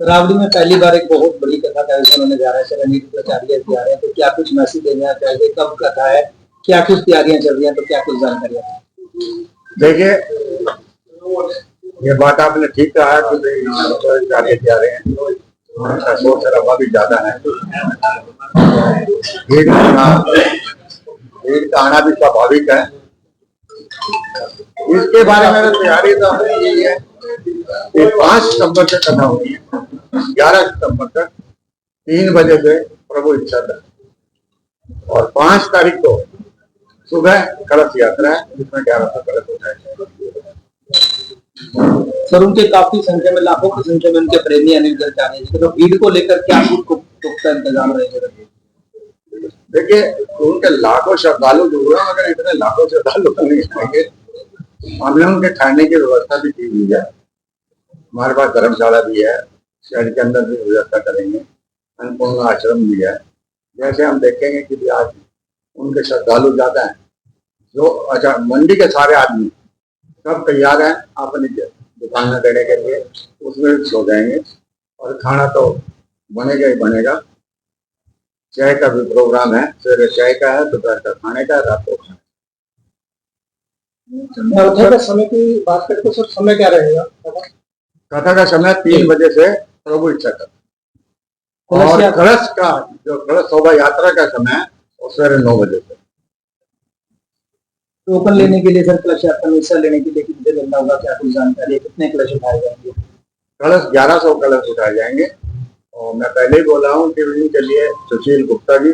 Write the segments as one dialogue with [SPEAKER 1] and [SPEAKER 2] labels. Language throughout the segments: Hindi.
[SPEAKER 1] रावड़ी में पहली बार एक बहुत बड़ी कथा का आयोजन होने जा रहा है, शरणजीत प्राचार्य जी आ रहे हैं, तो क्या कुछ मैसेज देना चाहिए, कब कथा है, क्या कुछ तैयारियां चल रही हैं, तो क्या कुछ जानकारी है?
[SPEAKER 2] देखिए, ये बात आपने ठीक कहा है कि कार्य जा रहे हैं, उनका शोर शराबा भी ज्यादा है, भीड़ का आना भी स्वाभाविक है। इसके बारे में तैयारी तो यही है कि 5 सितंबर से कथा होगी, 11 सितंबर तक 3 बजे से प्रभु इच्छा तक, और 5 तारीख को सुबह कलश यात्रा है जिसमें 11 सौ कलश उठाए।
[SPEAKER 1] सर, उनके काफी संख्या में, लाखों की संख्या में उनके प्रेमी अनिल दलचानी जी, तो भीड़ को लेकर क्या कुछ पुख्ता इंतजाम रहेगा?
[SPEAKER 2] देखिए, उनके लाखों श्रद्धालु जो हुए, मगर इतने लाखों श्रद्धालु तो नहीं आएंगे। हमने उनके ठहरने की व्यवस्था भी की हुई है, हमारे पास धर्मशाला भी है, शहर के अंदर भी व्यवस्था करेंगे, अन्नपूर्णा आश्रम भी है। जैसे हम देखेंगे कि आज उनके श्रद्धालु ज्यादा हैं, जो अच्छा मंडी के सारे आदमी सब तैयार हैं अपनी दुकान में देने के लिए, उसमें सो जाएंगे, और खाना तो बनेगा ही बनेगा। चाय का भी प्रोग्राम है, सवेरे चाय का है, दोपहर का खाने का, रात को खाने
[SPEAKER 1] कथा का समय की बात करते तो सर, समय क्या रहेगा?
[SPEAKER 2] कथा का समय 3 बजे से प्रभु इच्छा तक, और कलश का जो कलश शोभा यात्रा का समय है वो सवेरे 9 बजे से।
[SPEAKER 1] टोकन लेने के लिए सर, कलश यात्रा में हिस्सा लेने के लिए कितने लेना होगा, क्या कुछ जानकारी है? कितने कलश उठाए जाएंगे?
[SPEAKER 2] कलश 1100 कलश उठाए जाएंगे, और मैं पहले ही बोला हूँ कि इनके लिए सुशील गुप्ता जी,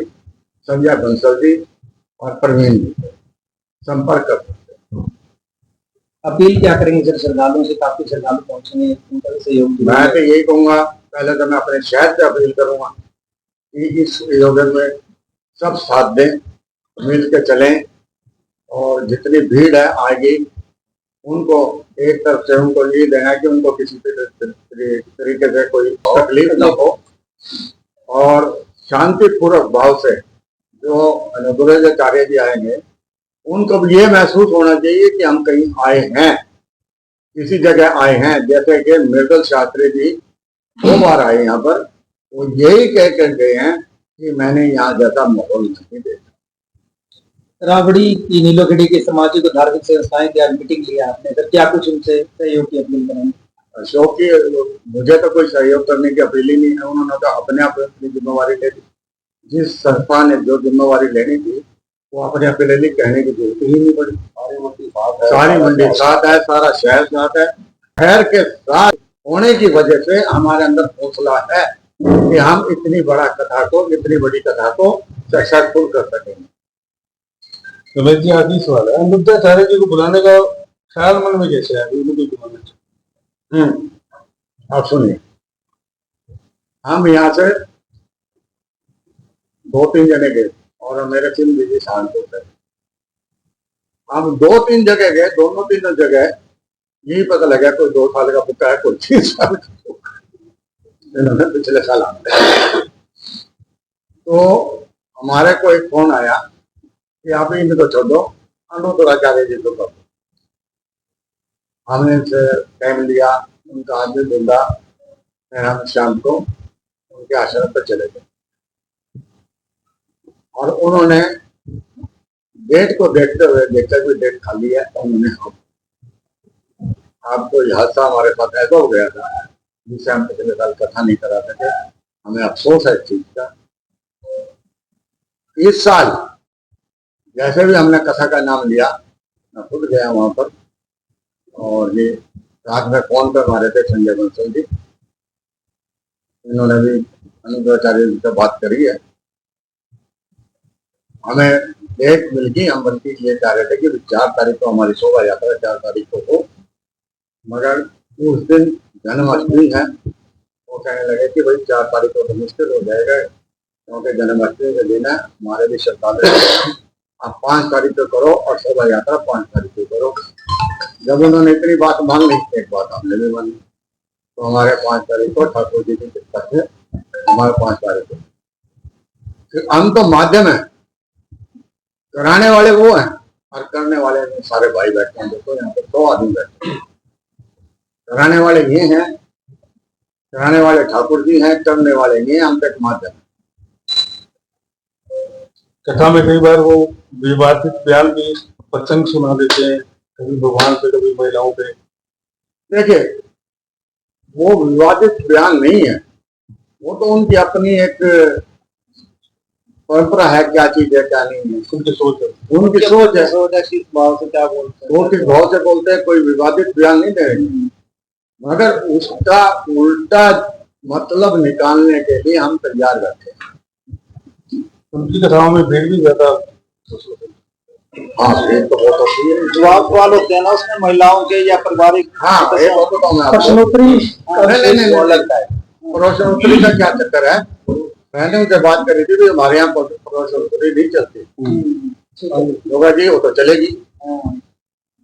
[SPEAKER 2] संजय बंसल जी और प्रवीण जी संपर्क कर सकते हैं।
[SPEAKER 1] अपील क्या करेंगे सर श्रद्धालुओं से? काफी श्रद्धालु पहुंचेंगे, उनका सहयोग।
[SPEAKER 2] मैं तो यही कहूंगा, पहले तो मैं अपने शहर से अपील करूंगा कि इस आयोजन में सब साथ दें, मिल के चलें, और जितनी भीड़ है आएगी उनको एक तरफ से उनको ये देना है कि उनको किसी तरीके से कोई तकलीफ ना हो, और शांतिपूर्वक भाव से जो अनुग्रहाचार्य जी आएंगे उनको भी ये महसूस होना चाहिए कि हम कहीं आए हैं, किसी जगह आए हैं। जैसे कि मृदुल शास्त्री जी 2 बार आए यहाँ पर, वो यही कह कर गए हैं कि मैंने यहाँ जैसा माहौल नहीं देखा।
[SPEAKER 1] रावड़ी की नीलोखेड़ी के सामाजिक और धार्मिक संस्थाएं की आज मीटिंग लिया आपने, सर क्या कुछ उनसे सहयोग की अपील करेंगे?
[SPEAKER 2] अशोक की मुझे तो कोई सहयोग करने की अपील ही नहीं है, उन्होंने तो अपने आप अपनी जिम्मेवारी ले ली। जिस संस्था ने जो जिम्मेवारी लेनी थी वो अपने आप ले ली, कहने की जरूरत ही नहीं पड़ी। सारी मंडी साथ है, सारा शहर साथ है। शहर के साथ होने की वजह से हमारे अंदर हौसला है कि हम इतनी बड़ी कथा को सक्सेसफुल कर सकेंगे।
[SPEAKER 3] रमेश जी, आखिरी सवाल है, अनुद्धाचार्य जी को बुलाने का ख्याल मन में कैसे आया?
[SPEAKER 2] आप सुनिए, हम यहाँ से 2-3 जने गए और मेरे 3 बिजी शांत होते हैं। हम 2-3 जगह गए, दोनों तीनों जगह यही पता लगा कोई 2 साल का बुका है, कोई 3 साल का। इन्होंने पिछले साल आते, तो हमारे को एक फोन आया कि आप इनको छोड़ो, अनुद्धाचार्य जी को। हमने टाइम लिया, उनका आदमी ढूंढा, फिर हम शाम को उनके आश्रम पर चले गए, और उन्होंने डेट को देखते हुए देखा कि डेट खाली है, तो उन्होंने आपको यह हादसा हमारे साथ ऐसा हो गया था जिससे हम पिछले साल कथा नहीं करा सके। हमें अफसोस है इस चीज का। इस साल जैसे भी हमने कथा का नाम लिया, मैं खुद गया वहां पर, और ये रात में फोन पर मारे थे संजय बंसल जी, इन्होंने भी अनुद्धाचार्य जी से बात करी है। हमें डेट मिल गई, हम बल्कि ये चाह रहे थे कि 4 तारीख को हमारी शोभा यात्रा 4 तारीख को हो, मगर उस दिन जन्माष्टमी है। वो कहने लगे कि भाई 4 तारीख को तो मुश्किल हो जाएगा, क्योंकि जन्माष्टमी के दिन है, हमारे भी श्रद्धालु, आप 5 तारीख को करो और शोभा यात्रा 5 तारीख को करो। जब उन्होंने इतनी बात मान ली, एक बात हमने भी मानी, तो हमारे 5 तारीख को ठाकुर जी की कृपा से हमारे 5 तारीख को। हम तो माध्यम है, कराने वाले वो हैं और करने वाले सारे भाई बैठे हैं। देखो यहाँ पर 100 आदमी बैठे हैं, कराने वाले ये हैं, कराने वाले ठाकुर जी हैं, करने वाले नहीं हैं, हम तक माध्यम।
[SPEAKER 3] कथा में कई बार वो विवादित बयान भी प्रसंग सुना देते हैं, कभी भगवान पे कभी महिलाओं पे।
[SPEAKER 2] देखिए, वो विवादित बयान नहीं है, वो तो उनकी अपनी एक परंपरा है, क्या चीज है क्या नहीं है,
[SPEAKER 3] उनकी सोच है।
[SPEAKER 2] उनकी सोच है।
[SPEAKER 1] सोच है किस भाव से क्या बोलते हैं।
[SPEAKER 2] वो किस भाव से बोलते हैं, कोई विवादित बयान नहीं देंगे, मगर उसका उल्टा मतलब निकालने के लिए हम तैयार रहते हैं।
[SPEAKER 3] उनकी कथाओं में भीड़ भी ज्यादा।
[SPEAKER 2] हाँ, भीड़ तो बहुत होती है।
[SPEAKER 1] सवाल होते हैं ना उसमें महिलाओं के या पारिवारिक।
[SPEAKER 2] हाँ, एक बात बताऊं मैं आपको।
[SPEAKER 1] प्रश्नोत्तरी
[SPEAKER 2] नहीं,
[SPEAKER 1] लगता है।
[SPEAKER 2] प्रश्नोत्तरी का क्या चक्कर है, मैंने उनसे बात करी थी, हमारे यहाँ प्रश्नोत्तरी नहीं चलती। योगा जी वो तो चलेगी,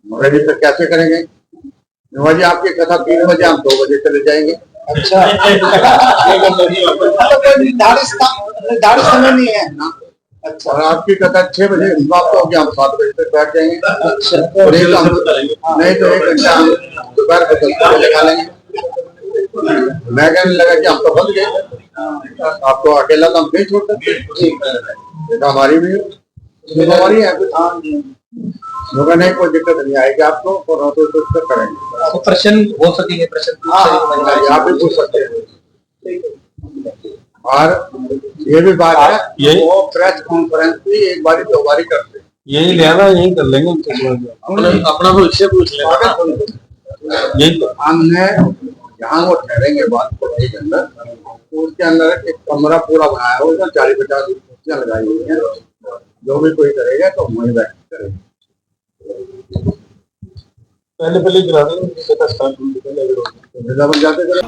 [SPEAKER 2] मगर जी तो कैसे करेंगे। योगा जी आपकी कथा 3 बजे, हम 2 बजे चले जाएंगे।
[SPEAKER 1] अच्छा। निर्धारित समय नहीं है ना। अच्छा।
[SPEAKER 2] और आपकी कथा 6 बजे समाप्त होगी, हम 7 बजे तक बैठ जाएंगे।
[SPEAKER 1] अच्छा।
[SPEAKER 2] नहीं तो 1 घंटा हम दोपहर को 10 बजे लगा लेंगे। मैं कहने लगा कि हम तो बंद गए, आपको अकेला तो हम नहीं छोड़ सकते, तो हमारी भी जिम्मेवारी है। मगर नहीं, कोई दिक्कत नहीं आएगी आपको, और तो करेंगे।
[SPEAKER 1] प्रश्न हो सकेंगे, प्रश्न
[SPEAKER 2] आप भी पूछ सकते हैं। और ये भी बात है, वो प्रेस कॉन्फ्रेंस भी 1 बारी 2 बारी करते हैं।
[SPEAKER 3] यही लेना, यही कर लेंगे अपना भविष्य पूछ लेना। यही तो
[SPEAKER 2] हमने जहाँ वो ठहरेंगे बात कोठी के अंदर, उसके अंदर एक कमरा पूरा बनाया है, उसमें 40-50 कुर्सियां लगाई हुई हैं। जो भी कोई करेगा तो वहीं बैठ करेंगे।
[SPEAKER 3] पहले गिरा देंगे,
[SPEAKER 2] बन जाते करें।